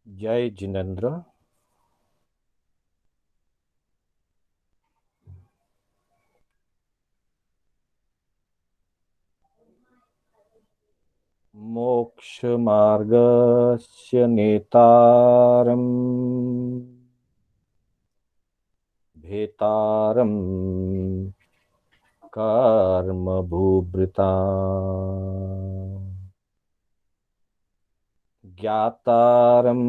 जय जिनेन्द्र। मोक्ष मार्गस्य नेतारम् भेतारम् कर्म भूभृता ज्ञातारम्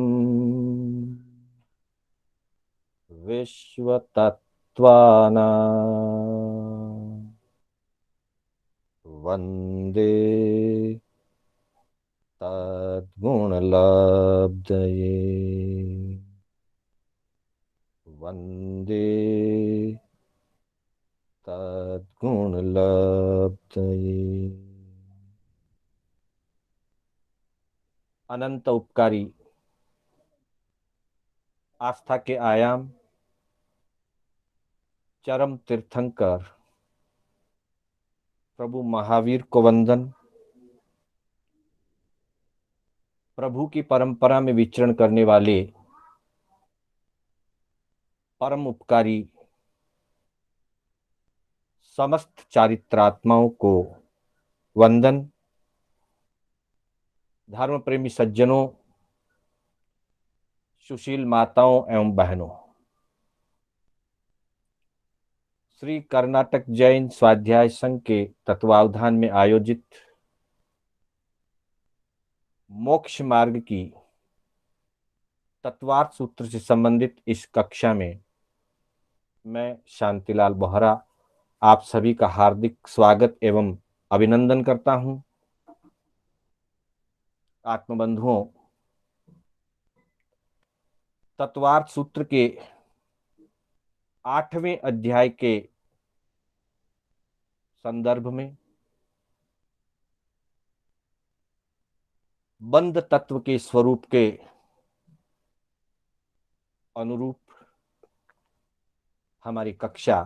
विश्वतत्त्वानां वन्दे तद्गुणलब्धये। वन्दे तद्गुणलब्धये। अनंत उपकारी आस्था के आयाम चरम तीर्थंकर प्रभु महावीर को वंदन। प्रभु की परंपरा में विचरण करने वाले परम उपकारी समस्त चारित्रात्माओं को वंदन। धर्म प्रेमी सज्जनों, सुशील माताओं एवं बहनों, श्री कर्नाटक जैन स्वाध्याय संघ के तत्वावधान में आयोजित मोक्ष मार्ग की तत्वार्थ सूत्र से संबंधित इस कक्षा में मैं शांतिलाल बोहरा आप सभी का हार्दिक स्वागत एवं अभिनंदन करता हूं। आत्मबंधुओं, तत्वार्थ सूत्र के 8वें अध्याय के संदर्भ में बंध तत्व के स्वरूप के अनुरूप हमारी कक्षा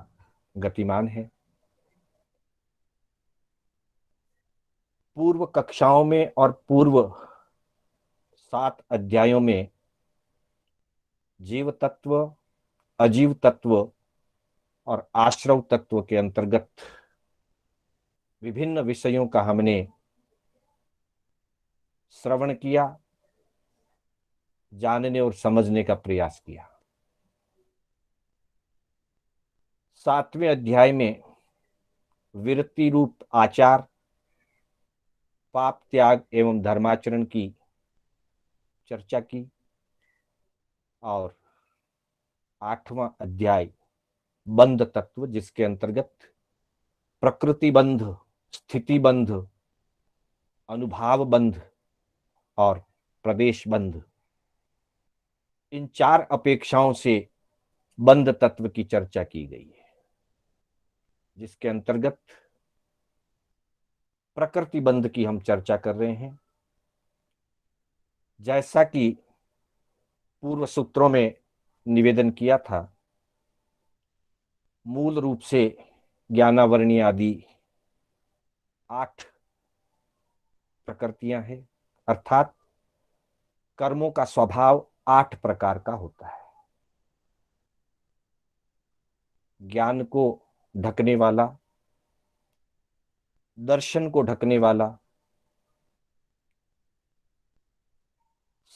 गतिमान है। पूर्व कक्षाओं में और पूर्व 7 अध्यायों में जीव तत्व, अजीव तत्व और आश्रव तत्व के अंतर्गत विभिन्न विषयों का हमने श्रवण किया, जानने और समझने का प्रयास किया। 7वें अध्याय में विरति रूप आचार, पाप त्याग एवं धर्माचरण की चर्चा की और 8वां अध्याय बंध तत्व, जिसके अंतर्गत प्रकृति बंध, स्थिति बंध, अनुभाव बंध और प्रदेश बंध, इन 4 अपेक्षाओं से बंध तत्व की चर्चा की गई है, जिसके अंतर्गत प्रकृति बंध की हम चर्चा कर रहे हैं। जैसा कि पूर्व सूत्रों में निवेदन किया था, मूल रूप से ज्ञानावरणी आदि 8 प्रकृतियां हैं, अर्थात कर्मों का स्वभाव 8 प्रकार का होता है। ज्ञान को ढकने वाला, दर्शन को ढकने वाला,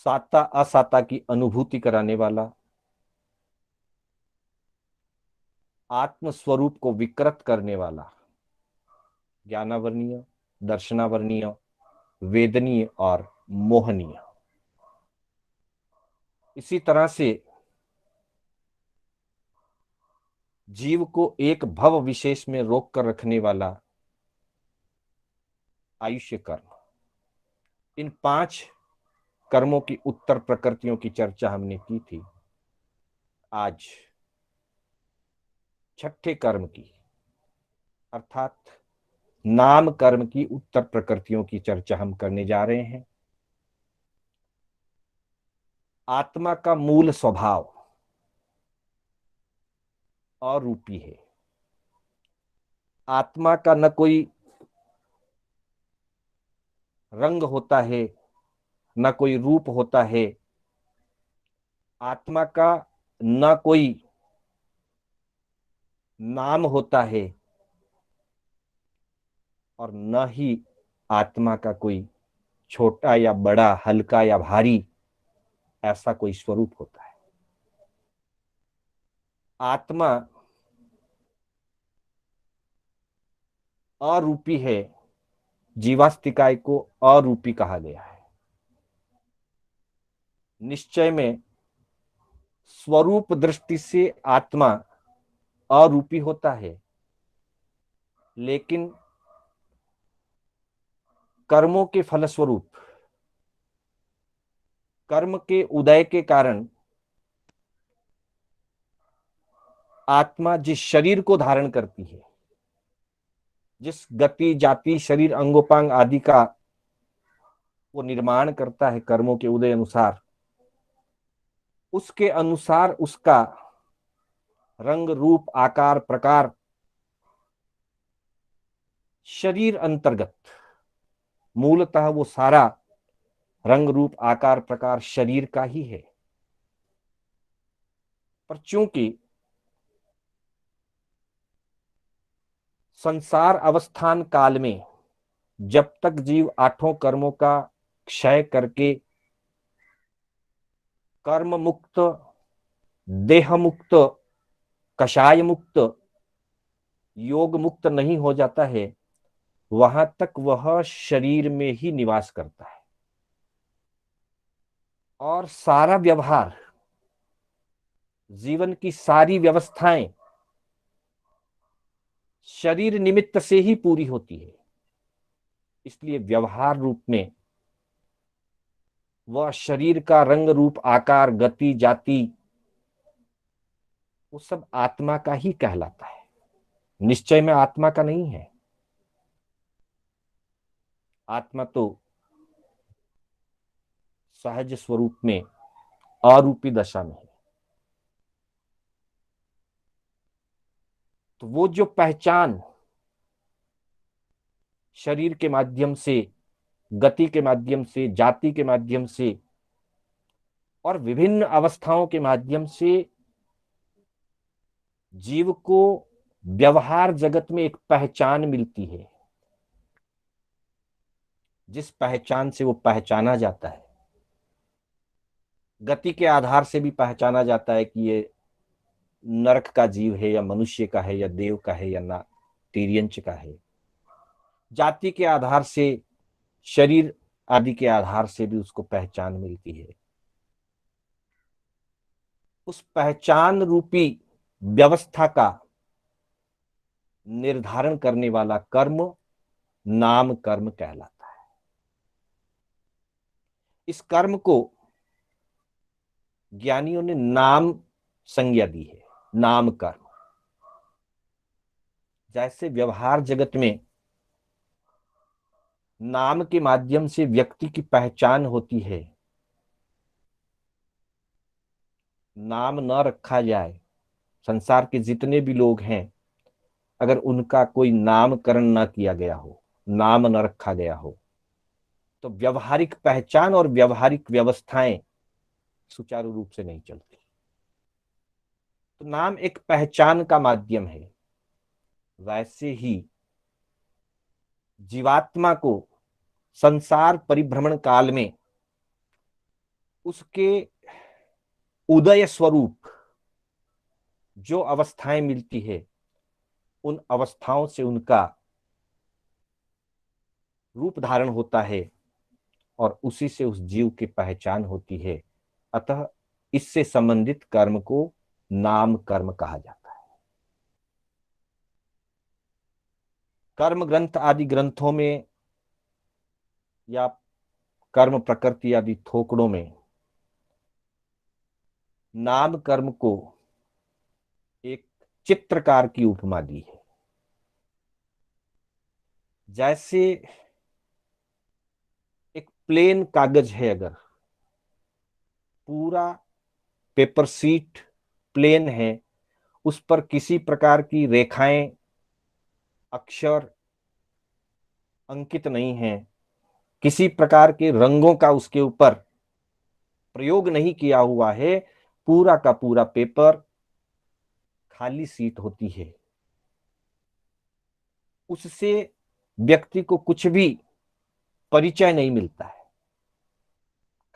साता असाता की अनुभूति कराने वाला, आत्म स्वरूप को विकृत करने वाला, ज्ञानावरणीय, दर्शनावरणीय, वेदनीय और मोहनीय। इसी तरह से जीव को एक भव विशेष में रोक कर रखने वाला आयुष्य कर्म। इन 5 कर्मों की उत्तर प्रकृतियों की चर्चा हमने की थी। आज 6ठे कर्म की, अर्थात नाम कर्म की उत्तर प्रकृतियों की चर्चा हम करने जा रहे हैं। आत्मा का मूल स्वभाव अरूपी है। आत्मा का न कोई रंग होता है, न कोई रूप होता है। आत्मा का न कोई नाम होता है और न ही आत्मा का कोई छोटा या बड़ा, हल्का या भारी, ऐसा कोई स्वरूप होता है। आत्मा अरूपी है। जीवास्तिकाय को अरूपी कहा गया है। निश्चय में स्वरूप दृष्टि से आत्मा अरूपी होता है, लेकिन कर्मों के फलस्वरूप, कर्म के उदय के कारण आत्मा जिस शरीर को धारण करती है, जिस गति जाति शरीर अंगोपांग आदि का वो निर्माण करता है कर्मों के उदय अनुसार, उसके अनुसार उसका रंग रूप आकार प्रकार शरीर अंतर्गत, मूलतः वो सारा रंग रूप आकार प्रकार शरीर का ही है। पर चूंकि संसार अवस्थान काल में जब तक जीव आठों कर्मों का क्षय करके कर्म मुक्त, देह मुक्त, कषाय मुक्त, योग मुक्त नहीं हो जाता है, वहां तक वह शरीर में ही निवास करता है और सारा व्यवहार, जीवन की सारी व्यवस्थाएं शरीर निमित्त से ही पूरी होती है। इसलिए व्यवहार रूप में वह शरीर का रंग रूप आकार गति जाति वो सब आत्मा का ही कहलाता है, निश्चय में आत्मा का नहीं है। आत्मा तो सहज स्वरूप में अरूपी दशा में है। तो वो जो पहचान शरीर के माध्यम से, गति के माध्यम से, जाति के माध्यम से और विभिन्न अवस्थाओं के माध्यम से जीव को व्यवहार जगत में एक पहचान मिलती है, जिस पहचान से वो पहचाना जाता है, गति के आधार से भी पहचाना जाता है कि ये नरक का जीव है या मनुष्य का है या देव का है या ना तिर्यंच का है। जाति के आधार से, शरीर आदि के आधार से भी उसको पहचान मिलती है। उस पहचान रूपी व्यवस्था का निर्धारण करने वाला कर्म नाम कर्म कहलाता है। इस कर्म को ज्ञानियों ने नाम संज्ञा दी है, नाम कर्म। जैसे व्यवहार जगत में नाम के माध्यम से व्यक्ति की पहचान होती है, नाम न रखा जाए, संसार के जितने भी लोग हैं अगर उनका कोई नामकरण न किया गया हो, नाम न रखा गया हो, तो व्यवहारिक पहचान और व्यवहारिक व्यवस्थाएं सुचारू रूप से नहीं चलती। तो नाम एक पहचान का माध्यम है। वैसे ही जीवात्मा को संसार परिभ्रमण काल में उसके उदय स्वरूप जो अवस्थाएं मिलती है, उन अवस्थाओं से उनका रूप धारण होता है और उसी से उस जीव की पहचान होती है। अतः इससे संबंधित कर्म को नाम कर्म कहा जाता है। कर्म ग्रंथ आदि ग्रंथों में या कर्म प्रकृति आदि थोकड़ों में नाम कर्म को एक चित्रकार की उपमा दी है। जैसे एक प्लेन कागज है, अगर पूरा पेपर सीट प्लेन है, उस पर किसी प्रकार की रेखाएं, अक्षर अंकित नहीं है, किसी प्रकार के रंगों का उसके ऊपर प्रयोग नहीं किया हुआ है, पूरा का पूरा पेपर खाली सीट होती है। उससे व्यक्ति को कुछ भी परिचय नहीं मिलता है।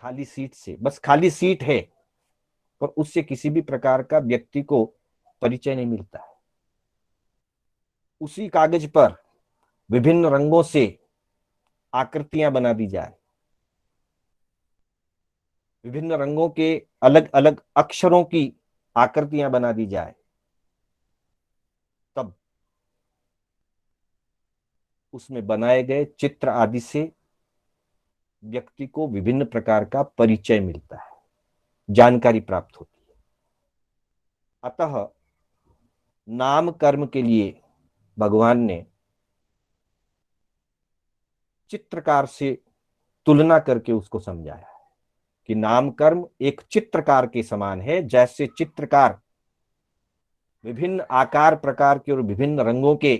खाली सीट से, बस खाली सीट है, पर उससे किसी भी प्रकार का व्यक्ति को परिचय नहीं मिलता है। उसी कागज पर विभिन्न रंगों से आकृतियां बना दी जाए, विभिन्न रंगों के अलग अलग अक्षरों की आकृतियां बना दी जाए, तब उसमें बनाए गए चित्र आदि से व्यक्ति को विभिन्न प्रकार का परिचय मिलता है, जानकारी प्राप्त होती है। अतः नाम कर्म के लिए भगवान ने चित्रकार से तुलना करके उसको समझाया है कि नाम कर्म एक चित्रकार के समान है। जैसे चित्रकार विभिन्न आकार प्रकार के और विभिन्न रंगों के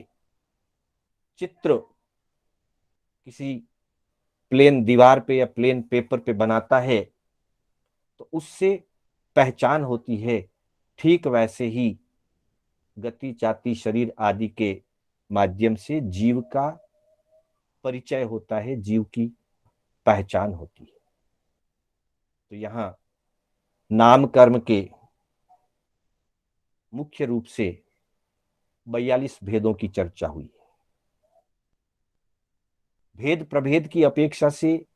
चित्र किसी प्लेन दीवार पे या प्लेन पेपर पे बनाता है तो उससे पहचान होती है, ठीक वैसे ही गति जाति शरीर आदि के माध्यम से जीव का परिचय होता है, जीव की पहचान होती है। तो यहां नाम कर्म के मुख्य रूप से 42 भेदों की चर्चा हुई है। भेद प्रभेद की अपेक्षा से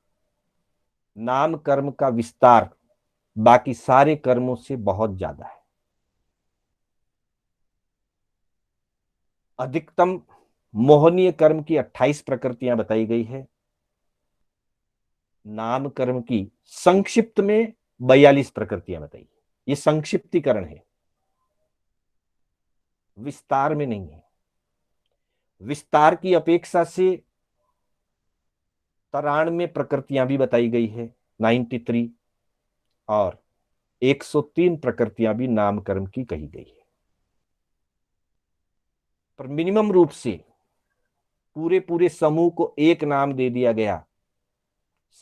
नाम कर्म का विस्तार बाकी सारे कर्मों से बहुत ज्यादा है। अधिकतम मोहनीय कर्म की 28 प्रकृतियां बताई गई है। नाम कर्म की संक्षिप्त में 42 प्रकृतियां बताई है। ये संक्षिप्तीकरण है, विस्तार में नहीं है। विस्तार की अपेक्षा से 93 प्रकृतियां भी बताई गई है, 93, और 103 प्रकृतियां भी नाम कर्म की कही गई है। पर मिनिमम रूप से पूरे पूरे समूह को एक नाम दे दिया गया,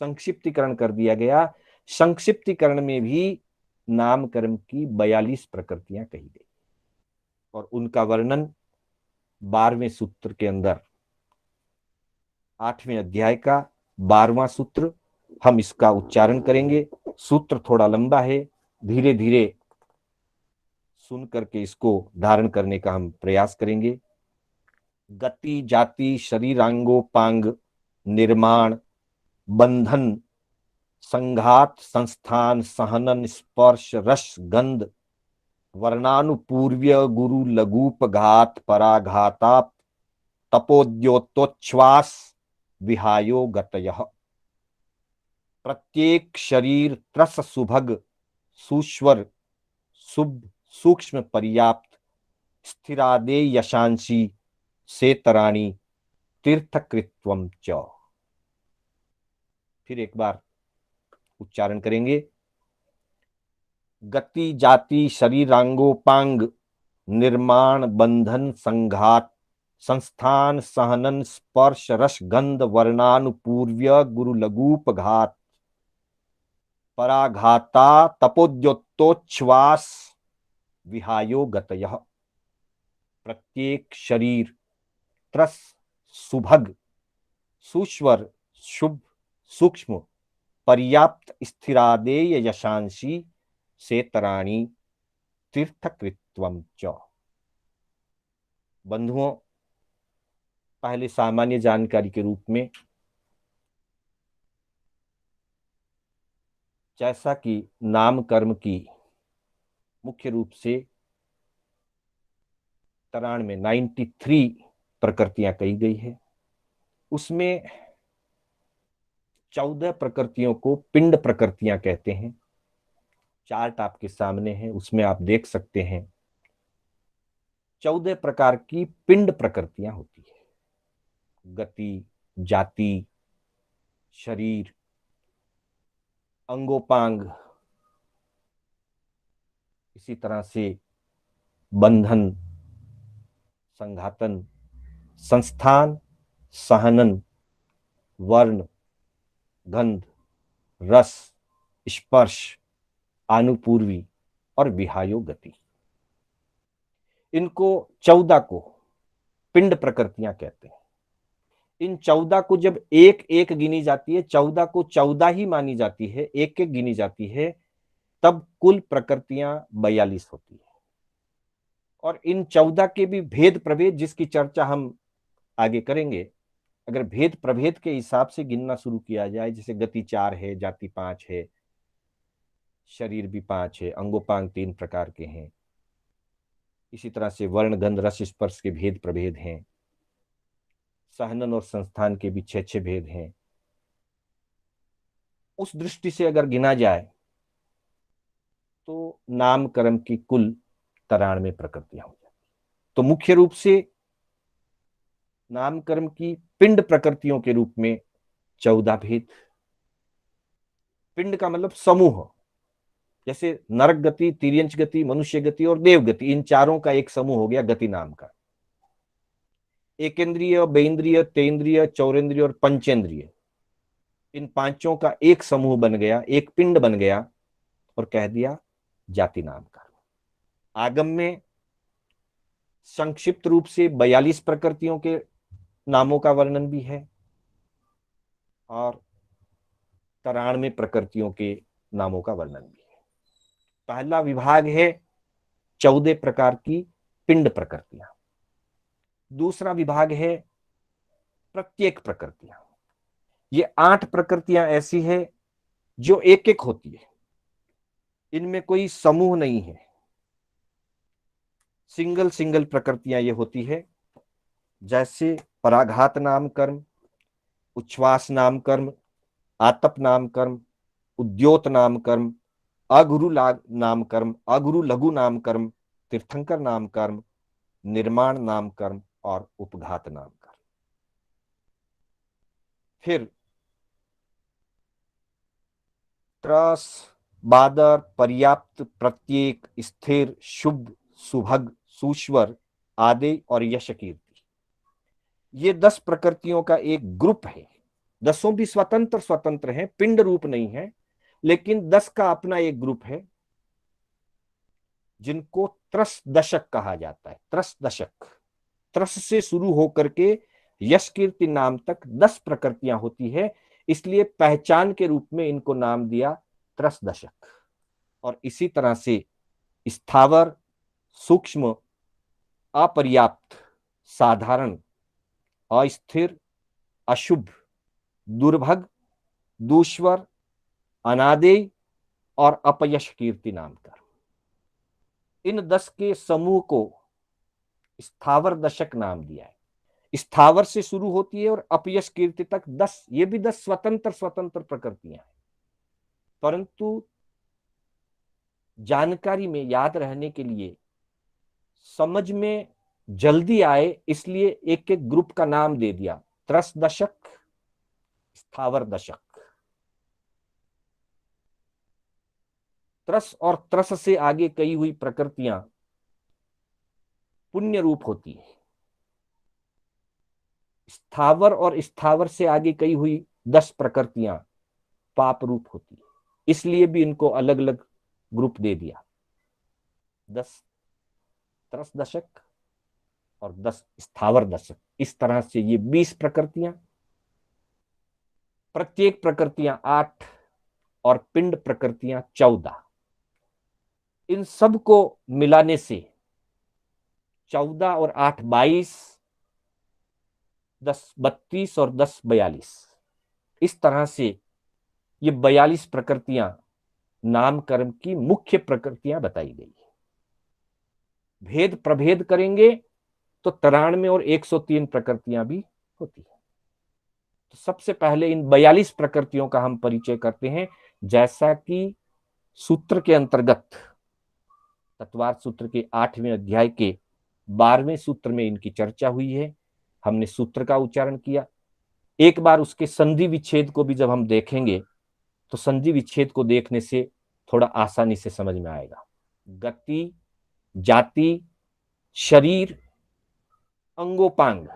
संक्षिप्तीकरण कर दिया गया। संक्षिप्तीकरण में भी नाम कर्म की 42 प्रकृतियां कही गई और उनका वर्णन 12वें सूत्र के अंदर, 8वें अध्याय का 12वां सूत्र, हम इसका उच्चारण करेंगे। सूत्र थोड़ा लंबा है, धीरे धीरे सुन करके इसको धारण करने का हम प्रयास करेंगे। गति जाति शरीरांगोपांग निर्माण बंधन संघात संस्थान सहनन स्पर्श रस गंध वर्णानुपूर्व्य गुरु लघुपघात पराघाता तपोद्योतोच्छ्वास विहायो गतयः। प्रत्येक शरीर त्रस सुभग सुस्वर शुभ सूक्ष्म पर्याप्त स्थिरादे यशांसी सेतराणी तीर्थकृत्वम च। फिर एक बार उच्चारण करेंगे। गति जाति शरीरांगोपांग निर्माण बंधन संघात संस्थान सहनन स्पर्श रस गंध वर्णानुपूर्व्य गुरु लघुपघात पराघाता तपोद्योतोच्छ्वास विहायो गतयः। प्रत्येक शरीर त्रस सुभग सुस्वर शुभ सूक्ष्म पर्याप्त स्थिरादेय यशांसी सेतराणी तीर्थकृत्वम च। बंधुओं, पहले सामान्य जानकारी के रूप में, जैसा कि नाम कर्म की मुख्य रूप से 93 प्रकृतियां कही गई है, उसमें 14 प्रकृतियों को पिंड प्रकृतियां कहते हैं। चार्ट आपके सामने है, उसमें आप देख सकते हैं 14 प्रकार की पिंड प्रकृतियां होती है। गति जाति शरीर अंगोपांग इसी तरह से बंधन, संघातन, संस्थान, सहनन, वर्ण, गंध, रस, स्पर्श, आनुपूर्वी और विहायो गति। इनको 14 को पिंड प्रकृतियां कहते हैं। इन 14 को जब एक एक गिनी जाती है, 14 को 14 ही मानी जाती है, एक एक गिनी जाती है, तब कुल प्रकृतियां 42 होती है। और इन 14 के भी भेद प्रभेद, जिसकी चर्चा हम आगे करेंगे। अगर भेद प्रभेद के हिसाब से गिनना शुरू किया जाए, जैसे गति 4 है, जाति 5 है, शरीर भी 5 है, अंगोपांग 3 प्रकार के हैं, इसी तरह से वर्ण, गंध, रस, स्पर्श के भेद प्रभेद हैं, सहनन और संस्थान के भी 6 भेद हैं। उस दृष्टि से अगर गिना जाए तो नाम कर्म की कुल 93 प्रकृतियां हो जाती। तो मुख्य रूप से नाम कर्म की पिंड प्रकृतियों के रूप में 14 भेद। पिंड का मतलब समूह, जैसे नरक गति, तिर्यंच गति, मनुष्य गति और देव गति, इन चारों का एक समूह हो गया गति नाम का। एकेंद्रिय, बेन्द्रिय, तेन्द्रिय, चौरेंद्रिय और पंचेंद्रिय, इन पांचों का एक समूह बन गया, एक पिंड बन गया और कह दिया जाति नाम का। आगम में संक्षिप्त रूप से 42 प्रकृतियों के नामों का वर्णन भी है और 93 प्रकृतियों के नामों का वर्णन भी है। पहला विभाग है 14 प्रकार की पिंड प्रकृतियां। दूसरा विभाग है प्रत्येक प्रकृतियां। ये 8 प्रकृतियां ऐसी है जो एक एक होती है, इनमें कोई समूह नहीं है, सिंगल सिंगल प्रकृतियां ये होती है। जैसे पराघात नाम कर्म, उच्छ्वास नाम कर्म, आतप नाम कर्म, उद्योत नाम कर्म, अगुरु नाम कर्म, अगुरु लघु नाम कर्म, तीर्थंकर नाम कर्म, निर्माण नाम कर्म और उपघात नाम कर्म। फिर त्रस, बादर, पर्याप्त, प्रत्येक, स्थिर, शुभ, सुभग, सुश्वर, आदि और यश कीर्ति, ये 10 प्रकृतियों का एक ग्रुप है। 10 भी स्वतंत्र स्वतंत्र हैं, पिंड रूप नहीं है, लेकिन 10 का अपना एक ग्रुप है, जिनको त्रस दशक कहा जाता है। त्रस दशक, त्रस से शुरू होकर के यश कीर्ति नाम तक 10 प्रकृतियां होती है, इसलिए पहचान के रूप में इनको नाम दिया त्रस दशक। और इसी तरह से स्थावर, सूक्ष्म, अपर्याप्त, साधारण, अस्थिर, अशुभ, दुर्भग, दूश्वर, अनादेय और अपयश कीर्ति नाम का। इन 10 के समूह को स्थावर दशक नाम दिया है। स्थावर से शुरू होती है और अपयश कीर्ति तक 10, ये भी 10 स्वतंत्र स्वतंत्र प्रकृतियां हैं, परंतु जानकारी में याद रहने के लिए, समझ में जल्दी आए, इसलिए एक एक ग्रुप का नाम दे दिया, त्रस दशक, स्थावर दशक। त्रस और त्रस से आगे कई हुई प्रकृतियां पुण्य रूप होती है। स्थावर और स्थावर से आगे कई हुई 10 प्रकृतियां पाप रूप होती है, इसलिए भी इनको अलग अलग ग्रुप दे दिया, 10 त्रस दशक और 10 स्थावर दशक। इस तरह से ये 20 प्रकृतियां, प्रत्येक प्रकृतियां 8 और पिंड प्रकृतियां 14। इन सब को मिलाने से 14 और 8 22, 10 32 और 10 42, इस तरह से ये 42 प्रकृतियां नाम कर्म की मुख्य प्रकृतियां बताई गई है। भेद प्रभेद करेंगे तो 93 और 103 प्रकृतियां भी होती है। तो सबसे पहले इन 42 प्रकृतियों का हम परिचय करते हैं, जैसा कि सूत्र के अंतर्गत तत्वार्थ सूत्र के 8वें अध्याय के 12वें सूत्र में इनकी चर्चा हुई है। हमने सूत्र का उच्चारण किया। एक बार उसके संधि विच्छेद को भी जब हम देखेंगे तो संधि विच्छेद को देखने से थोड़ा आसानी से समझ में आएगा। गति, जाति, शरीर, अंगोपांग,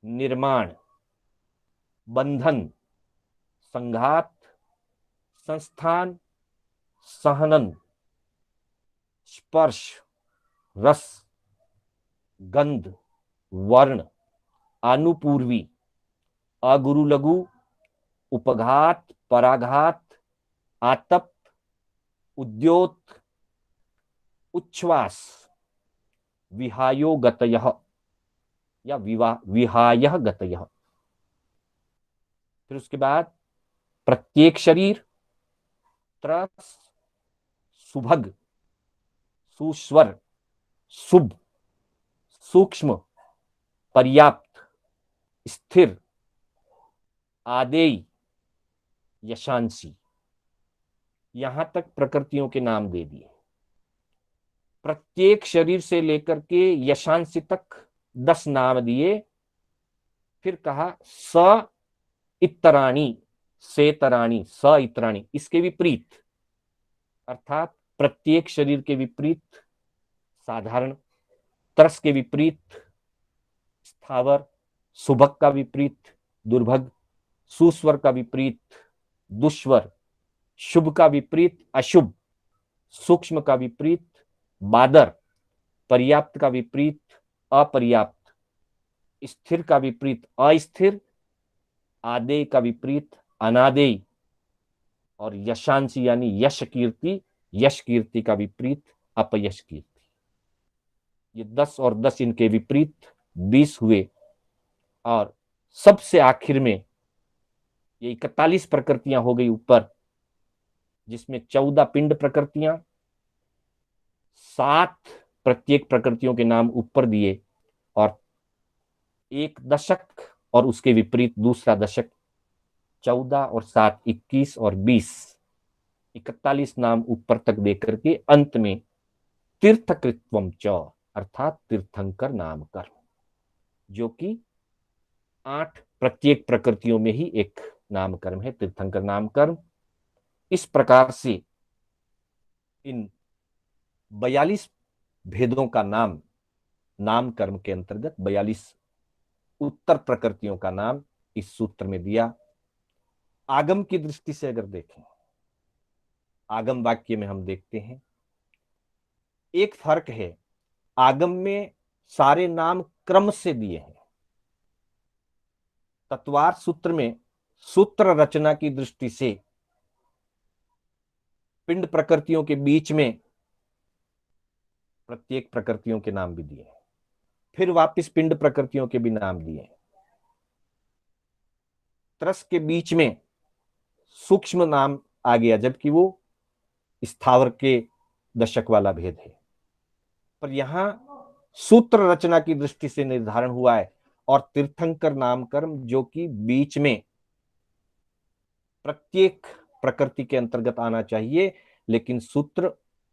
निर्माण, बंधन, संघात, संस्थान, सहनन, स्पर्श, रस, गंध, वर्ण, आनुपूर्वी, अगुरु लघु, उपघात, पराघात, आतप, उद्योत, उच्छ्वास, विहायो गतयः या विहायः गतयः। फिर उसके बाद प्रत्येक शरीर, त्रस, सुभग, सुस्वर, शुभ, सूक्ष्म, पर्याप्त, स्थिर, आदेय, यशांसी। यहां तक प्रकृतियों के नाम दे दिए। प्रत्येक शरीर से लेकर के यशांसी तक 10 नाम दिए। फिर कहा स इतराणी, सेतराणी, स इतराणी, इसके विपरीत, अर्थात प्रत्येक शरीर के विपरीत साधारण, तरस के विपरीत स्थावर, सुभग का विपरीत दुर्भग, सुस्वर का विपरीत दुष्वर, शुभ का विपरीत अशुभ, सूक्ष्म का विपरीत बादर, पर्याप्त का विपरीत अपर्याप्त, स्थिर का विपरीत अस्थिर, आदेय का विपरीत अनादेय, और यशांशी यानी यश कीर्ति, यश कीर्ति का विपरीत अपयश कीर्ति। ये 10 और 10 इनके विपरीत 20 हुए। और सबसे आखिर में ये 41 प्रकृतियां हो गई ऊपर, जिसमें 14 पिंड प्रकृतियां, 7 प्रत्येक प्रकृतियों के नाम ऊपर दिए, और एक दशक और उसके विपरीत दूसरा दशक। 14 और 7 21 और 20 41 नाम ऊपर तक देकर के अंत में तीर्थकृत्वम च, अर्थात तीर्थंकर नाम कर्म, जो कि 8 प्रत्येक प्रकृतियों में ही एक नाम कर्म है, तीर्थंकर नाम कर्म। इस प्रकार से इन 42 भेदों का नाम कर्म के अंतर्गत 42 उत्तर प्रकृतियों का नाम इस सूत्र में दिया। आगम की दृष्टि से अगर देखें, आगम वाक्य में हम देखते हैं एक फर्क है, आगम में सारे नाम क्रम से दिए हैं। तत्वार्थ सूत्र में सूत्र रचना की दृष्टि से पिंड प्रकृतियों के बीच में प्रत्येक प्रकृतियों के नाम भी दिए हैं, फिर वापस पिंड प्रकृतियों के भी नाम दिए हैं। त्रस के बीच में सूक्ष्म नाम आ गया, जबकि वो स्थावर के दशक वाला भेद है। पर यहां सूत्र रचना की दृष्टि से निर्धारण हुआ है, और तीर्थंकर नाम कर्म जो कि बीच में प्रत्येक प्रकृति के अंतर्गत आना चाहिए, लेकिन सूत्र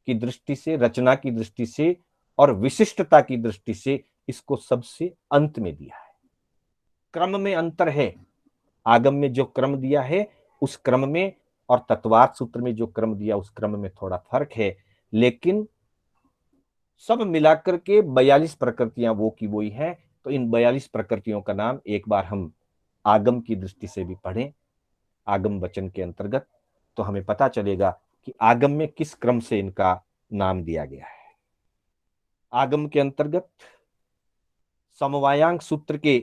की दृष्टि से, रचना की दृष्टि से और विशिष्टता की दृष्टि से इसको सबसे अंत में दिया है। क्रम में अंतर है, आगम में जो क्रम दिया है उस क्रम में, और तत्वार्थ सूत्र में जो क्रम दिया उस क्रम में थोड़ा फर्क है, लेकिन सब मिलाकर के 42 प्रकृतियां वो की वही हैं। तो इन 42 प्रकृतियों का नाम एक बार हम आगम की दृष्टि से भी पढ़ें, आगम वचन के अंतर्गत, तो हमें पता चलेगा कि आगम में किस क्रम से इनका नाम दिया गया है। आगम के अंतर्गत समवायांग सूत्र के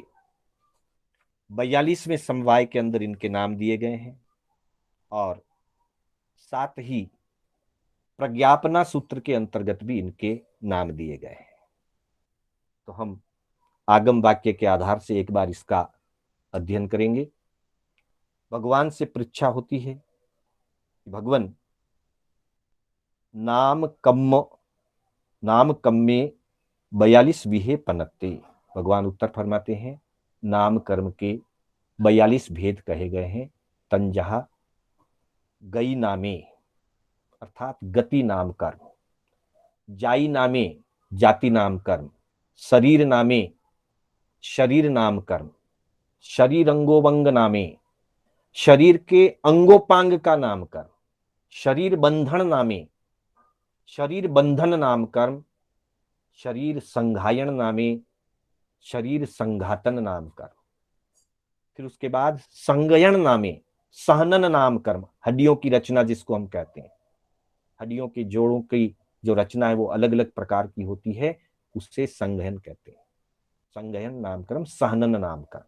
42वें समवाय के अंदर इनके नाम दिए गए हैं, और साथ ही प्रज्ञापना सूत्र के अंतर्गत भी इनके नाम दिए गए हैं। तो हम आगम वाक्य के आधार से एक बार इसका अध्ययन करेंगे। भगवान से परीक्षा होती है कि भगवान नाम कम्मे 42 विहे पनत्ते। भगवान उत्तर फरमाते हैं नाम कर्म के 42 भेद कहे गए हैं। तंजहा गई नामे अर्थात गति नाम कर्म, जाई नामे जाति नाम कर्म, शरीर नामे शरीर नाम कर्म, शरीर अंगोवंग नामे शरीर के अंगोपांग का नाम कर्म, शरीर बंधन नामे शरीर बंधन नाम कर्म, शरीर संघायन नामे, शरीर संघातन नाम कर्म। फिर उसके बाद संगयन नामे, सहनन नाम कर्म, हड्डियों की रचना जिसको हम कहते हैं, हड्डियों के जोड़ों की जो रचना है वो अलग अलग प्रकार की होती है, उससे संगयन कहते हैं। संगयन नाम कर्म, सहनन नाम कर्म।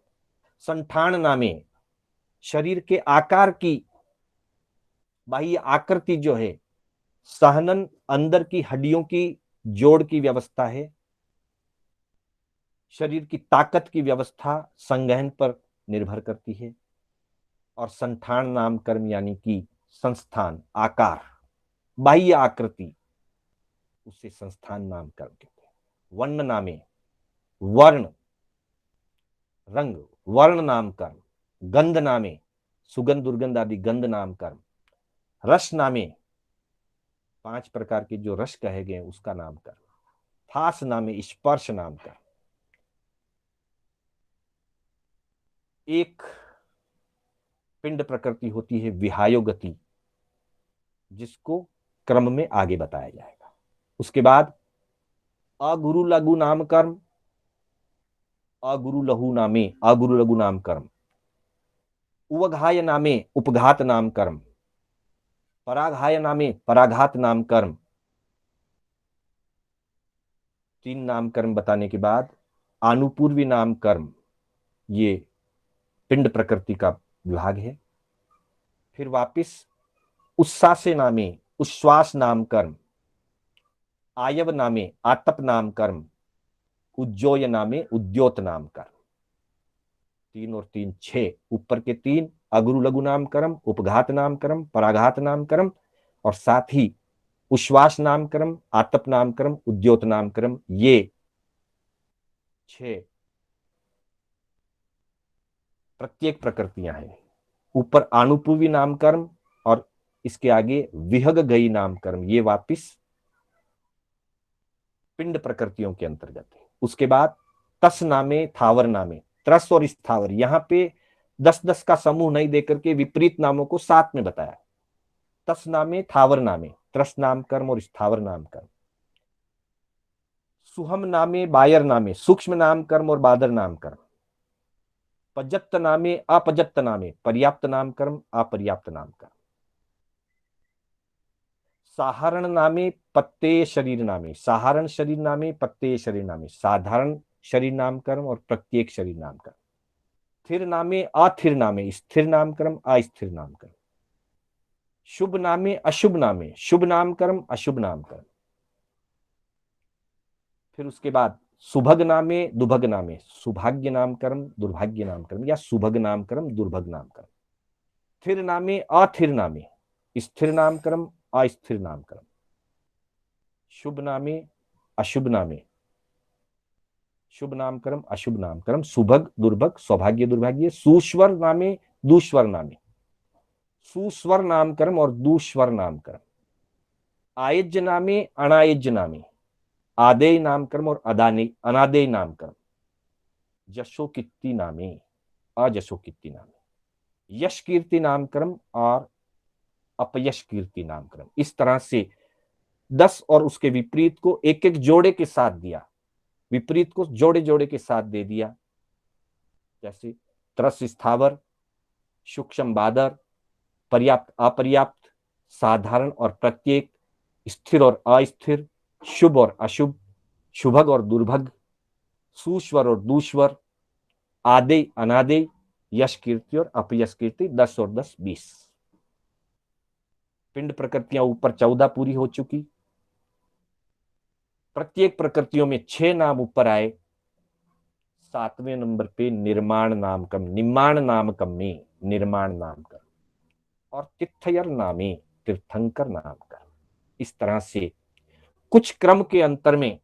संठान नामे, शरीर के आकार की बाह्य आकृति जो है, सहनन अंदर की हड्डियों की जोड़ की व्यवस्था है, शरीर की ताकत की व्यवस्था संगहन पर निर्भर करती है। और संठान नाम कर्म यानी कि संस्थान, आकार, बाह्य आकृति, उससे संस्थान नाम कर्म कहते हैं। वर्ण नामे, वर्ण, रंग, वर्ण नाम कर्म। गंध नामे, सुगंध दुर्गंध आदि गंध नाम कर्म। रस नामे, 5 प्रकार के जो रस कहे गए उसका नाम कर्म। थास नामे, स्पर्श नाम कर्म। एक पिंड प्रकृति होती है विहायो गति, जिसको क्रम में आगे बताया जाएगा। उसके बाद अगुरु लघु नाम कर्म, अगुरु लघु नामे, अगुरु लघु नाम कर्म। उवघाय नामे, उपघात नाम कर्म। पराघाय नामे, पराघात नाम कर्म। 3 नाम कर्म बताने के बाद आनुपूर्वी नाम कर्म, ये पिंड प्रकृति का विभाग है। फिर वापिस उच्छ्वासे नामे, उच्छ्वास नाम कर्म। आयव नामे, आतप नाम कर्म। उज्जोय नामे, उद्योत नाम कर्म। 3 और 3 6, ऊपर के 3 अगुरु लघु नाम कर्म, उपघात नाम कर्म, पराघात नाम कर्म, और साथ ही उश्वास नाम कर्म, आतप नाम कर्म, उद्योत नाम कर्म, ये 6 प्रत्येक प्रकृतियां हैं। ऊपर आनुपूर्वी नाम कर्म और इसके आगे विहग गई नाम कर्म, ये वापिस पिंड प्रकृतियों के अंतर्गत है। उसके बाद तस नामे, थावर नामे, त्रस और स्थावर, यहां पे 10-10 का समूह नहीं देकर के विपरीत नामों को साथ में बताया। तस नामे, थावर नामे, त्रस नाम कर्म और स्थावर नाम कर्म। सुहम नामे, बायर नामे, सूक्ष्म नाम कर्म और बादर नाम कर्म। पजत्त नामे, अपजत्त नामे, पर्याप्त नाम कर्म, अपर्याप्त नाम कर्म। साधारण नामे, पत्ते शरीर नामे, साधारण शरीर नामे, पत्ते शरीर नामे, साधारण शरीर नाम कर्म और प्रत्येक शरीर नाम कर्म। स्थिर नामे, अस्थिर नामे, स्थिर नाम कर्म, अस्थिर नाम कर्म। शुभ नामे, अशुभ नामे, शुभ नाम कर्म, अशुभ नाम कर्म। फिर उसके बाद सुभग नामे, दुभग नामे, सुभाग्य नाम कर्म, दुर्भाग्य नाम कर्म, या सुभग नाम कर्म, दुर्भग नाम कर्म। स्थिर नामे, अस्थिर नामे, स्थिर नाम कर्म, अस्थिर नाम कर्म। शुभ नामे, अशुभ नामे, शुभ नाम कर्म, अशुभ नाम कर्म, सुभग दुर्भग, सौभाग्य दुर्भाग्य। सुस्वर नामे, दुस्वर नामे, सुस्वर नाम कर्म और दुस्वर नाम कर्म। आयज्य नामे, अनायज्य नामे, आदेय नाम कर्म और अनादेय नाम कर्म। जशो कीर्ति नामे, अजशो कीर्ति नामे। यश कीर्ति नाम कर्म और अपयश कीर्ति नाम कर्म। इस तरह से 10 और उसके विपरीत को एक एक जोड़े के साथ दिया, विपरीत को जोड़े जोड़े के साथ दे दिया। जैसे त्रस स्थावर, सूक्ष्म बादर, पर्याप्त अपर्याप्त, साधारण और प्रत्येक, स्थिर और अस्थिर, शुभ और अशुभ, शुभग और दुर्भग, सुस्वर और दुस्वर, आदेय अनादेय, यश कीर्ति और अपयश कीर्ति। 10 और 10 20 पिंड प्रकृतियां ऊपर 14 पूरी हो चुकी। प्रत्येक प्रकृतियों में 6 नाम ऊपर आए। 7वें नंबर पे निर्माण नामकम, निम्माण नामकम में निर्माण नामकम, और तिथयर नामे, तीर्थंकर नामकम। इस तरह से कुछ क्रम के अंतर में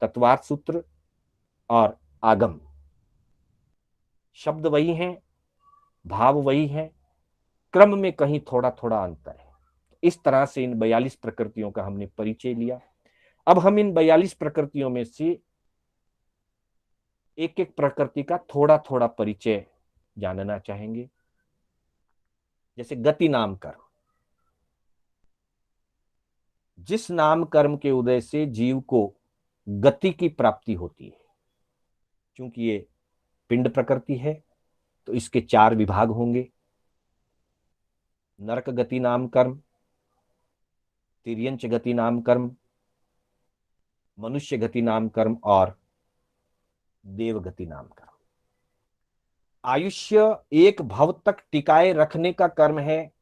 तत्वार्थ सूत्र और आगम, शब्द वही हैं, भाव वही है, क्रम में कहीं थोड़ा थोड़ा अंतर है। इस तरह से इन 42 प्रकृतियों का हमने परिचय लिया। अब हम इन 42 प्रकृतियों में से एक एक प्रकृति का थोड़ा थोड़ा परिचय जानना चाहेंगे। जैसे गति नाम कर्म, जिस नाम कर्म के उदय से जीव को गति की प्राप्ति होती है, क्योंकि ये पिंड प्रकृति है तो इसके चार विभाग होंगे। नरक गति नाम कर्म, तिर्यंच गति नाम कर्म, मनुष्य गति नाम कर्म और देव गति नाम कर्म। आयुष्य एक भव तक टिकाए रखने का कर्म है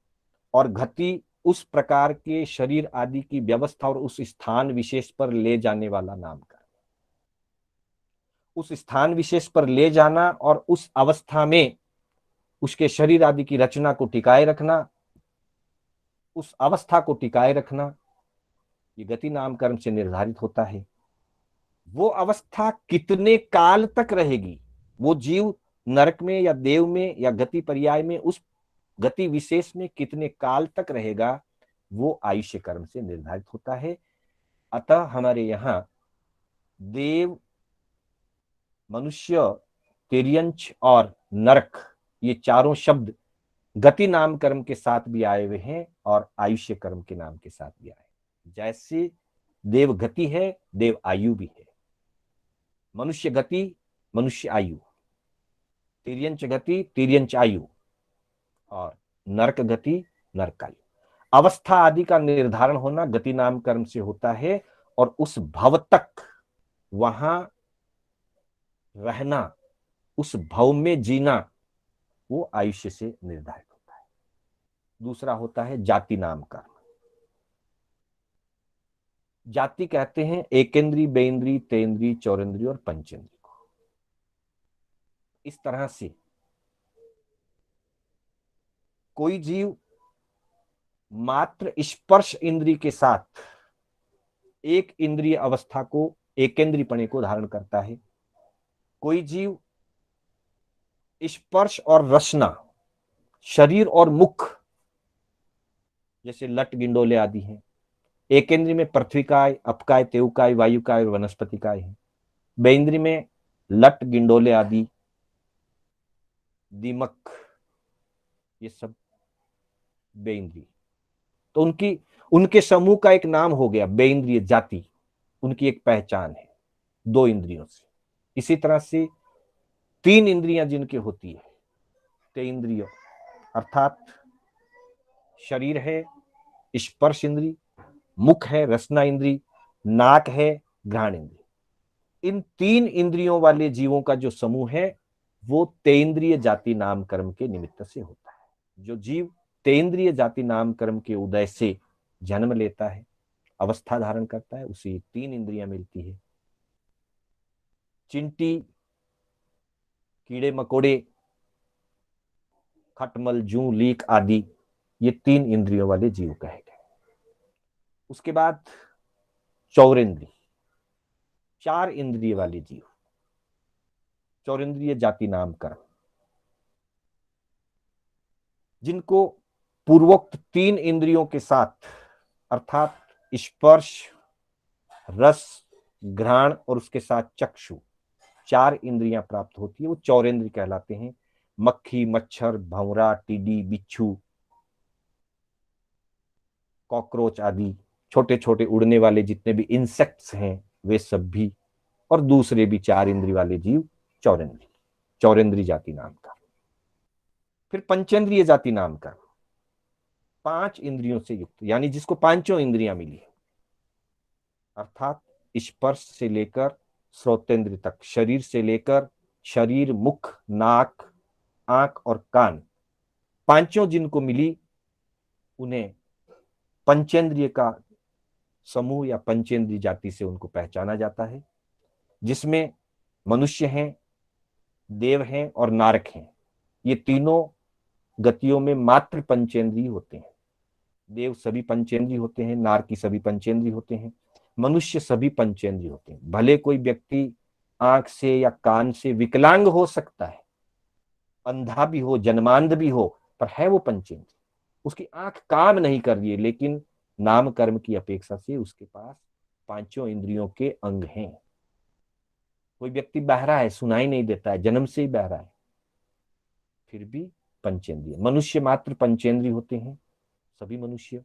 और गति उस प्रकार के शरीर आदि की व्यवस्था और उस स्थान विशेष पर ले जाने वाला नाम कर्म। उस स्थान विशेष पर ले जाना और उस अवस्था में उसके शरीर आदि की रचना को टिकाए रखना, उस अवस्था को टिकाए रखना, ये गति नाम कर्म से निर्धारित होता है। वो अवस्था कितने काल तक रहेगी, वो जीव नरक में या देव में या गति पर्याय में उस गति विशेष में कितने काल तक रहेगा, वो आयुष्य कर्म से निर्धारित होता है। अतः हमारे यहां देव, मनुष्य, तिर्यंच और नरक, ये चारों शब्द गति नाम कर्म के साथ भी आए हुए हैं और आयुष्य कर्म के नाम के साथ भी आए। जैसे देव गति है, देव आयु भी है। मनुष्य गति, मनुष्य आयु। तिर्यंच गति, तिर्यंच आयु। और नरक गति, नरक आयु। अवस्था आदि का निर्धारण होना गति नाम कर्म से होता है और उस भव तक वहां रहना, उस भव में जीना, वो आयुष्य से निर्धारित होता है। दूसरा होता है जाति नाम कर्म। जाति कहते हैं एकेंद्री, बेंद्री, तेंद्री, चौरेंद्री और पंचेंद्री को। इस तरह से कोई जीव मात्र स्पर्श इंद्री के साथ एक इंद्रिय अवस्था को, एकेंद्रीपणे को धारण करता है। कोई जीव स्पर्श और रसना, शरीर और मुख, जैसे लट गिंडोले आदि हैं। एकेंद्री में पृथ्वीकाय, अपकाय, तेवकाय, वायुकाय और वनस्पतिकाय है। बेंद्री में लट गिंडोले आदि, दीमक, ये सब बेंद्री। तो उनके समूह का एक नाम हो गया बेंद्रिय जाति, उनकी एक पहचान है दो इंद्रियों से। इसी तरह से तीन इंद्रियां जिनकी होती है, तेंद्रिय, अर्थात शरीर है स्पर्श इंद्री, मुख है रसना इंद्री, नाक है घ्राण इंद्री। इन तीन इंद्रियों वाले जीवों का जो समूह है वो तेंद्रिय जाति नाम कर्म के निमित्त से होता है। जो जीव तेंद्रिय जाति नाम कर्म के उदय से जन्म लेता है, अवस्था धारण करता है, उसे तीन इंद्रियां मिलती है। चिंटी, कीड़े मकोड़े, खटमल, जू, लीक आदि, ये तीन इंद्रियों वाले जीव कहे गए। उसके बाद चौरेंद्री, चार इंद्रिय वाले जीव, चौरेंद्रिय जाति नाम कर्म, जिनको पूर्वोक्त तीन इंद्रियों के साथ अर्थात स्पर्श, रस, घ्राण और उसके साथ चक्षु, चार इंद्रियां प्राप्त होती है, वो चौरेंद्र कहलाते हैं। मक्खी, मच्छर, भंवरा, टिड्डी, बिच्छू, कॉकरोच आदि छोटे छोटे उड़ने वाले जितने भी इंसेक्ट्स हैं वे सब भी, और दूसरे भी चार इंद्रिय वाले जीव चौरेंद्री, चौरेंद्री जाति नाम का। फिर पंचेंद्रिय जाति नाम का, पांच इंद्रियों से युक्त, यानी जिसको पांचों इंद्रियां मिली है, अर्थात स्पर्श से लेकर श्रोतेंद्र तक, शरीर से लेकर शरीर, मुख, नाक, आंख और कान, पांचों जिनको मिली उन्हें पंचेंद्रिय का समूह या पंचेंद्रिय जाति से उनको पहचाना जाता है, जिसमें मनुष्य हैं, देव हैं और नारक हैं। ये तीनों गतियों में मात्र पंचेंद्रिय होते हैं। देव सभी पंचेंद्रिय होते हैं, नारकी सभी पंचेंद्रिय होते हैं, मनुष्य सभी पंचेंद्रिय होते हैं। भले कोई व्यक्ति आंख से या कान से विकलांग हो सकता है, अंधा भी हो, जन्मांध भी हो, पर है वो पंचेंद्रिय। उसकी आंख काम नहीं कर रही है, लेकिन नाम कर्म की अपेक्षा से उसके पास पांचों इंद्रियों के अंग हैं। कोई व्यक्ति बहरा है, सुनाई नहीं देता है, जन्म से ही बहरा है, फिर भी पंचेंद्रिय। मनुष्य मात्र पंचेंद्रिय होते हैं, सभी मनुष्य।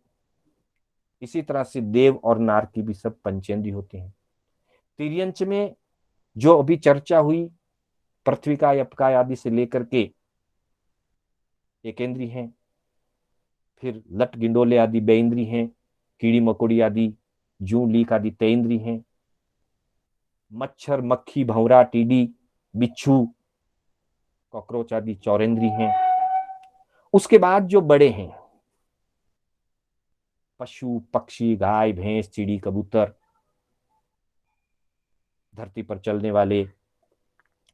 इसी तरह से देव और नार की भी सब पंचेंद्रिय होते हैं। तिर्यंच में जो अभी चर्चा हुई, पृथ्वी का अपकाय आदि से लेकर के एकेंद्रिय हैं, फिर लट गिंडोले आदि बेइंद्रिय हैं, कीड़ी मकोड़ी आदि जू लीक आदि तेइंद्रिय हैं, मच्छर मक्खी भंवरा टीडी बिच्छू कॉकरोच आदि चौरेंद्रिय हैं। उसके बाद जो बड़े हैं, पशु पक्षी गाय भैंस चिड़ी कबूतर, धरती पर चलने वाले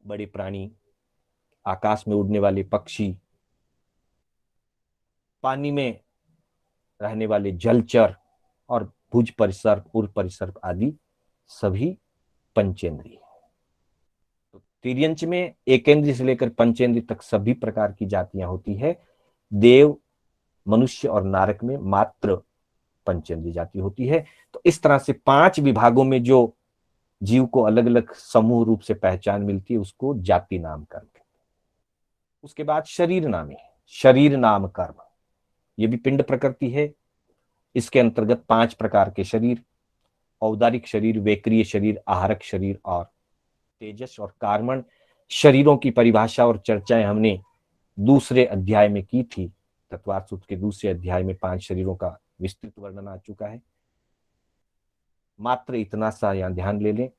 बड़े प्राणी, आकाश में उड़ने वाले पक्षी, पानी में रहने वाले जलचर और भुज परिसर्प उर परिसर्प आदि सभी पंचेंद्रिय। तो तिर्यंच में एकेंद्रिय से लेकर पंचेंद्रिय तक सभी प्रकार की जातियां होती है। देव मनुष्य और नारक में मात्र पंचेंद्रिय जाति होती है। तो इस तरह से 5 विभागों में जो जीव को अलग अलग समूह रूप से पहचान मिलती है उसको जाति नाम कर्म। उसके बाद शरीर नाम है, शरीर नाम कर्म, ये भी पिंड प्रकृति है। इसके अंतर्गत 5 प्रकार के शरीर, औदारिक शरीर, वेक्रिय शरीर, आहारक शरीर और तेजस और कार्मण शरीरों की परिभाषा और चर्चाएं हमने दूसरे अध्याय में की थी। तत्वार्थ सूत्र के दूसरे अध्याय में 5 शरीरों का विस्तृत वर्णन आ चुका है। मात्र इतना सा यहां ध्यान ले लें,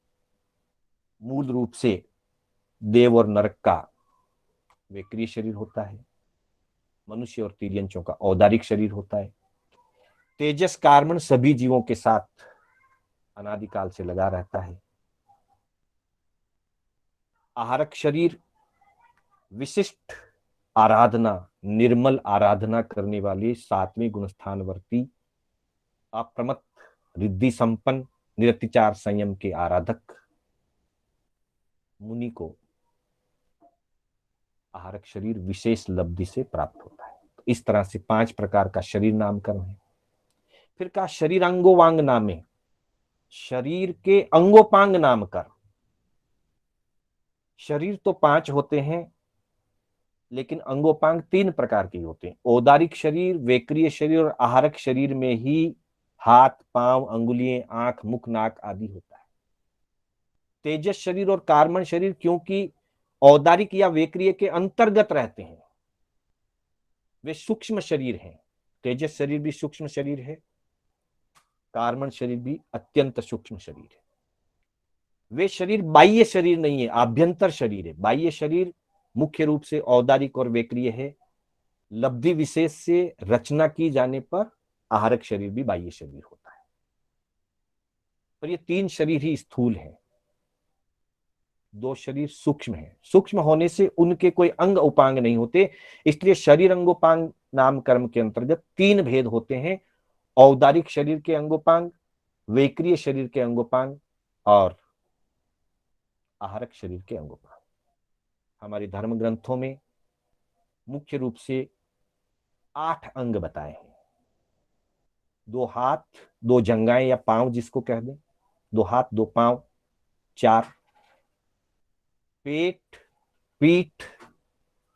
मूल रूप से देव और नरक का वेक्रिय शरीर होता है, मनुष्य और तिर्यंचों का औदारिक शरीर होता है, तेजस कार्मण सभी जीवों के साथ अनादिकाल से लगा रहता है, आहारक शरीर विशिष्ट आराधना, निर्मल आराधना करने वाले 7वें गुणस्थानवर्ती अप्रमत्त रिद्धि संपन्न निरतिचार संयम के आराधक मुनि को आहारक शरीर विशेष लब्धि से प्राप्त होता है। तो इस तरह से 5 प्रकार का शरीर नामकरण है। फिर का शरीर अंगोवांग नामे, शरीर के अंगोपांग नामकरण। शरीर तो 5 होते हैं लेकिन अंगोपांग 3 प्रकार के होते हैं। औदारिक शरीर, वेक्रिय शरीर और आहारक शरीर में ही हाथ पांव अंगुलियां आंख मुख नाक आदि होता है। तेजस शरीर और कार्मण शरीर क्योंकि औदारिक या वेक्रिय के अंतर्गत रहते हैं, वे सूक्ष्म शरीर हैं। तेजस शरीर भी सूक्ष्म शरीर है, कार्मण शरीर भी अत्यंत सूक्ष्म शरीर है। वे शरीर बाह्य शरीर नहीं है, आभ्यंतर शरीर है। बाह्य शरीर मुख्य रूप से औदारिक और वेक्रिय है। लब्धि विशेष से रचना की जाने पर आहारक शरीर भी बाह्य शरीर होता है। पर ये 3 शरीर ही स्थूल है, 2 शरीर सूक्ष्म है। सूक्ष्म होने से उनके कोई अंग उपांग नहीं होते, इसलिए शरीर अंगोपांग नाम कर्म के अंतर्गत 3 भेद होते हैं। औदारिक शरीर के अंगोपांग, वेक्रिय शरीर के अंगोपांग और आहारक शरीर के अंगोपांग। हमारे धर्म ग्रंथों में मुख्य रूप से 8 अंग बताए हैं। 2 हाथ, 2 जंगाएं या पांव जिसको कह दें, 2 हाथ 2 पांव, 4 पेट पीठ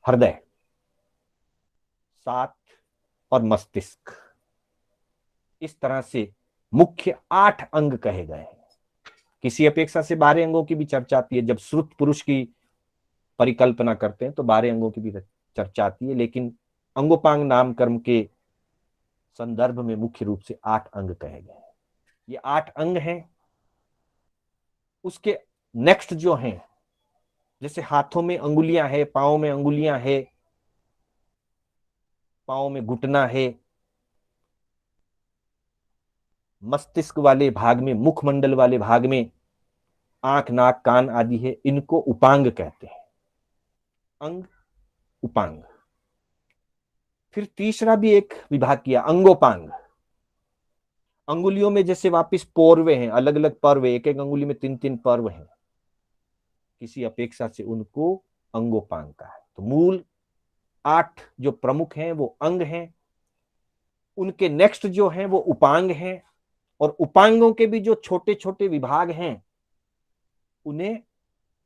हृदय, 7 और मस्तिष्क। इस तरह से मुख्य 8 अंग कहे गए हैं। किसी अपेक्षा से 12 अंगों की भी चर्चा आती है। जब श्रुत पुरुष की परिकल्पना करते हैं तो 12 अंगों की भी चर्चा आती है, लेकिन अंगोपांग नाम कर्म के संदर्भ में मुख्य रूप से 8 अंग कहे गए हैं। ये 8 अंग हैं। उसके नेक्स्ट जो हैं, जैसे हाथों में अंगुलियां है, पांव में अंगुलियां है, पांव में घुटना है, मस्तिष्क वाले भाग में, मुखमंडल वाले भाग में आंख नाक कान आदि है, इनको उपांग कहते हैं। अंग उपांग। फिर तीसरा भी एक विभाग किया, अंगोपांग। अंगुलियों में जैसे वापिस पर्व हैं, अलग अलग पर्व, एक एक अंगुली में 3-3 पर्व हैं, किसी अपेक्षा से उनको अंगोपांग का है। तो मूल 8 जो प्रमुख हैं वो अंग हैं, उनके नेक्स्ट जो हैं वो उपांग हैं, और उपांगों के भी जो छोटे छोटे विभाग हैं उन्हें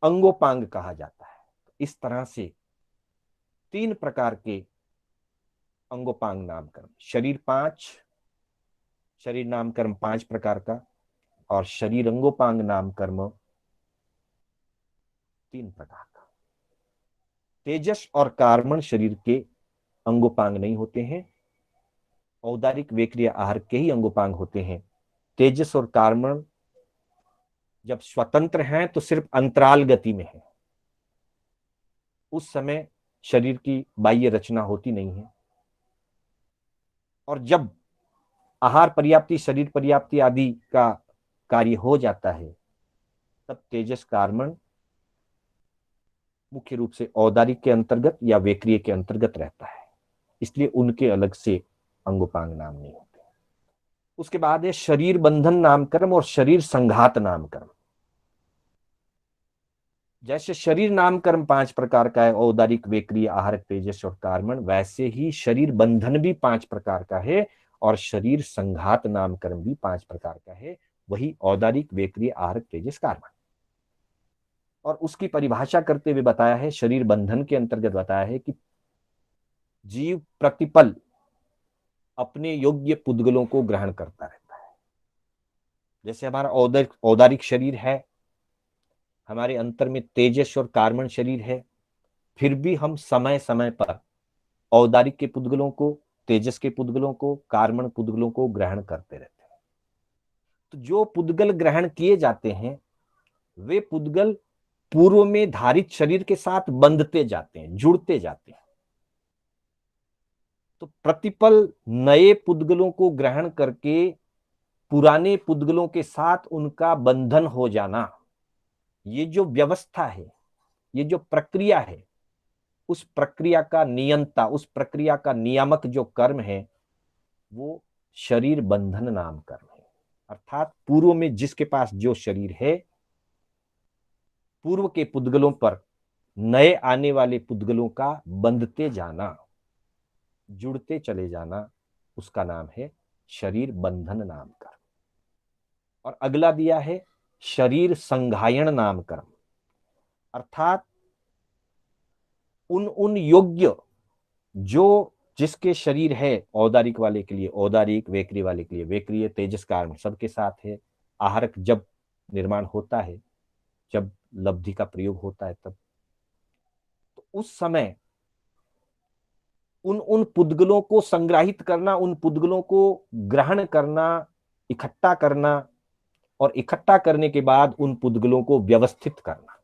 अंगोपांग कहा जाता है। इस तरह से 3 प्रकार के अंगोपांग नामकरण। शरीर 5, शरीर नाम कर्म 5 प्रकार का, और शरीर अंगोपांग नाम कर्म 3 प्रकार का। तेजस और कार्मण शरीर के अंगोपांग नहीं होते हैं, औदारिक वेक्रिय आहार के ही अंगोपांग होते हैं। तेजस और कार्मण जब स्वतंत्र हैं तो सिर्फ अंतराल गति में है, उस समय शरीर की बाह्य रचना होती नहीं है। और जब आहार पर्याप्ति, शरीर पर्याप्ति आदि का कार्य हो जाता है, तब तेजस कार्मण मुख्य रूप से औदारिक के अंतर्गत या वेक्रिय के अंतर्गत रहता है, इसलिए उनके अलग से अंगोपांग नाम नहीं होते। उसके बाद है शरीर बंधन नाम कर्म और शरीर संघात नाम कर्म। जैसे शरीर नाम कर्म 5 प्रकार का है, औदारिक वेक्रिय आहारक तेजस और कार्मण, वैसे ही शरीर बंधन भी 5 प्रकार का है और शरीर संघात नाम कर्म भी 5 प्रकार का है, वही औदारिक वेक्रिय आहारक तेजस कार्मण। और उसकी परिभाषा करते हुए बताया है, शरीर बंधन के अंतर्गत बताया है कि जीव प्रतिपल अपने योग्य पुद्गलों को ग्रहण करता रहता है। जैसे हमारा औदारिक शरीर है, हमारे अंतर में तेजस और कार्मण शरीर है, फिर भी हम समय समय पर औदारिक के पुद्गलों को, तेजस के पुद्गलों को, कार्मण पुद्गलों को ग्रहण करते रहते हैं। तो जो पुद्गल ग्रहण किए जाते हैं वे पुद्गल पूर्व में धारित शरीर के साथ बंधते जाते हैं, जुड़ते जाते हैं। तो प्रतिपल नए पुद्गलों को ग्रहण करके पुराने पुद्गलों के साथ उनका बंधन हो जाना, ये जो व्यवस्था है, ये जो प्रक्रिया है, उस प्रक्रिया का नियंता, उस प्रक्रिया का नियामक जो कर्म है, वो शरीर बंधन नाम कर्म है। अर्थात पूर्व में जिसके पास जो शरीर है, पूर्व के पुद्गलों पर नए आने वाले पुद्गलों का बंधते जाना, जुड़ते चले जाना, उसका नाम है शरीर बंधन नाम कर्म। और अगला दिया है शरीर संघायन नाम कर्म। अर्थात उन योग्य जो जिसके शरीर है, औदारिक वाले के लिए औदारिक, वेक्रिय वाले के लिए वेक्रिय, तेजस कार्म सबके साथ है। आहारक जब निर्माण होता है, जब लब्धि का प्रयोग होता है, तब तो उस समय उन पुद्गलों को संग्रहित करना, उन पुद्गलों को ग्रहण करना, इकट्ठा करना, और इकट्ठा करने के बाद उन पुद्गलों को व्यवस्थित करना।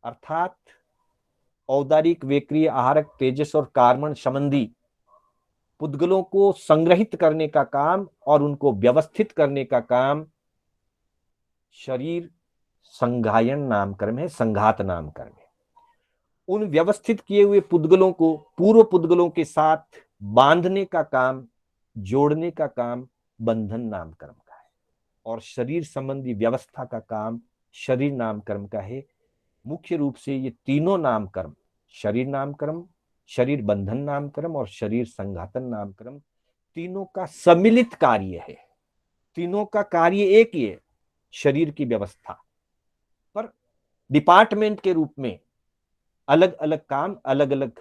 अर्थात औदारिक, वेक्रिय, आहारक, तेजस और कार्मण संबंधी पुद्गलों को संग्रहित करने का काम और उनको व्यवस्थित करने का काम शरीर संघायन नाम कर्म है, संघात नाम कर्म है। उन व्यवस्थित किए हुए पुद्गलों को पूर्व पुद्गलों के साथ बांधने का काम, जोड़ने का काम बंधन नाम कर्म का है, और शरीर संबंधी व्यवस्था का काम शरीर नाम कर्म का है। मुख्य रूप से ये तीनों नाम कर्म, शरीर नाम कर्म, शरीर बंधन नाम कर्म और शरीर संघातन नाम कर्म, तीनों का सम्मिलित कार्य है। तीनों का कार्य एक ही है, शरीर की व्यवस्था, पर डिपार्टमेंट के रूप में अलग अलग काम, अलग अलग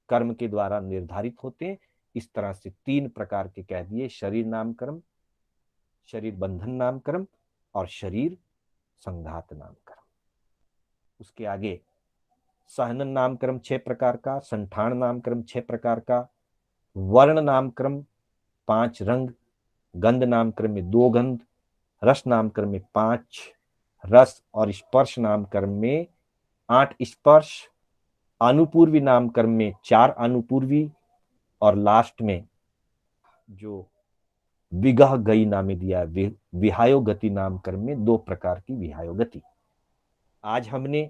कर्म के द्वारा निर्धारित होते हैं। इस तरह से 3 प्रकार के कह दिए, शरीर नाम कर्म, शरीर बंधन नाम कर्म और शरीर संघात नाम कर्म। उसके आगे सहनन नाम कर्म 6 प्रकार का, संठान नाम कर्म 6 प्रकार का, वर्ण नाम कर्म 5 रंग, गंध नाम कर्म में 2 गंध, रस नाम कर्म में 5 रस और स्पर्श नाम कर्म में 8 स्पर्श, अनुपूर्वी नाम कर्म में 4 अनुपूर्वी, और लास्ट में जो विगह गई नामे दिया विहायो गति नाम कर्म में 2 प्रकार की विहायो गति। आज हमने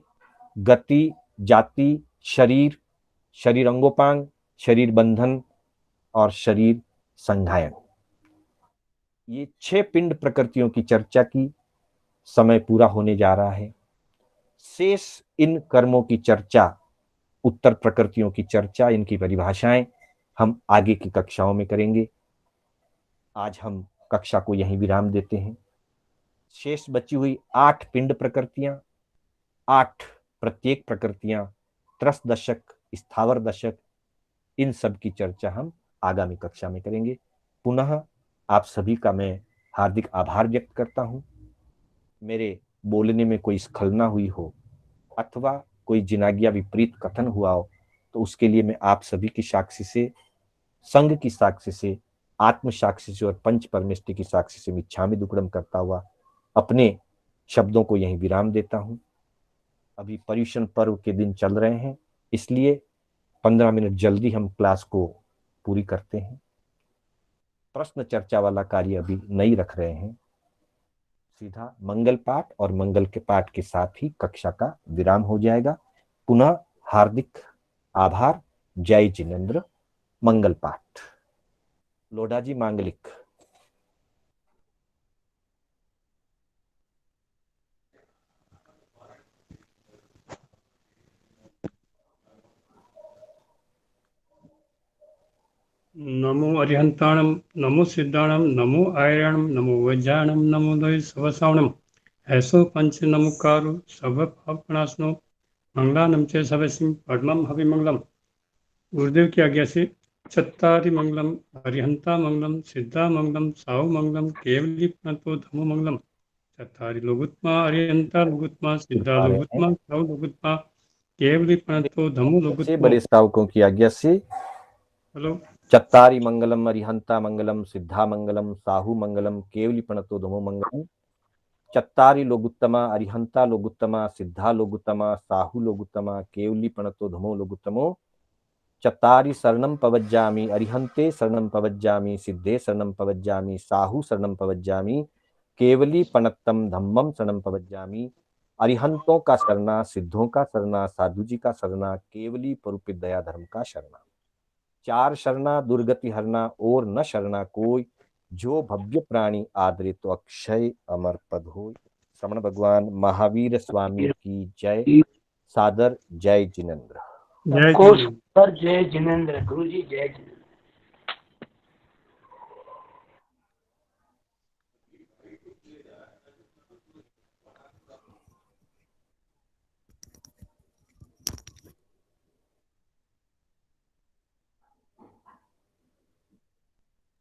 गति, जाति, शरीर, शरीर अंगोपांग, शरीर बंधन और शरीर संघायन, ये 6 पिंड प्रकृतियों की चर्चा की। समय पूरा होने जा रहा है। शेष इन कर्मों की चर्चा, उत्तर प्रकृतियों की चर्चा, इनकी परिभाषाएं हम आगे की कक्षाओं में करेंगे। आज हम कक्षा को यहीं विराम देते हैं। शेष बची हुई 8 पिंड प्रकृतियां, 8 प्रत्येक प्रकृतियां, त्रस दशक, स्थावर दशक, इन सब की चर्चा हम आगामी कक्षा में करेंगे। पुनः आप सभी का मैं हार्दिक आभार व्यक्त करता हूं। मेरे बोलने में कोई स्खलना हुई हो अथवा कोई जिनागिया विपरीत कथन हुआ हो तो उसके लिए मैं आप सभी की साक्षी से, संघ की साक्षी से, आत्म साक्षी से और पंच परमेष्टि की साक्षी से मिच्छामि दुक्कडम करता हुआ अपने शब्दों को यहीं विराम देता हूं। अभी पर्युषण पर्व के दिन चल रहे हैं, इसलिए 15 मिनट जल्दी हम क्लास को पूरी करते हैं। प्रश्न चर्चा वाला कार्य अभी नहीं रख रहे हैं, सीधा मंगल पाठ और मंगल के पाठ के साथ ही कक्षा का विराम हो जाएगा। पुनः हार्दिक आभार। जय जिनेन्द्र। मंगल पाठ। लोढ़ा जी मांगलिक। नमो अरिहंताणम, नमो सिद्धाणम, नमो आयरणम, नमो वज्राणम, नमो दय सवसावणम। ऐसो पंच नमुकारो सब पापनाशनो मंगलानम च सबसिम पद्मम हविमंगलम। गुरुदेव की आज्ञा से चत्तारि मंगलम, अरिहंता मंगलम, सिद्धा मंगलम, साहु मंगलम, केवली प्रणतो धमो मंगलम। चत्तारि लोगुत्मा, अरिहंता लोगुत्मा, सिद्धा आ रहे हैं लोगुत्मा, साहु लोगुत्मा, केवली प्रणतो धमो सबसे लोगुत्मा। बड़े श्रावकों की आज्ञा से हेलो। चत्तारि मंगलम, अरिहंता मंगलम, सिद्धा मंगलम, साहु मंगलम, केवली प्रणतो धमो मंगलम। चत्तारि लोगुत्तमा, अरिहंता लोगुत्तमा, सिद्धा लोगुत्तमा, साहु लोगुत्तमा, केवली प्रणतो धमो लोगुत्तमो। चत्तारि शरणं पवज्जामि, अरिहंते शरणं पवज्जामि, सिद्धे शरणं पवज्जामि, साहु शरणं पवज्जामि, केवली प्रणतम धम्मम शरणं पवज्जामि। अरिहंतों का शरणा, सिद्धों का शरणा, साधु जी का शरणा, केवली परुपित दया धर्म का शरणा। चार शरणा दुर्गति हरना और न शरणा कोई, जो भव्य प्राणी आदरे तो अक्षय अमर पद हो। श्रवण भगवान महावीर स्वामी की जय। सादर जय जिनेन्द्र। जय को जिनेन्द्र। सर जय जिनेन्द्र गुरु जी, जय जिनेन्द्र।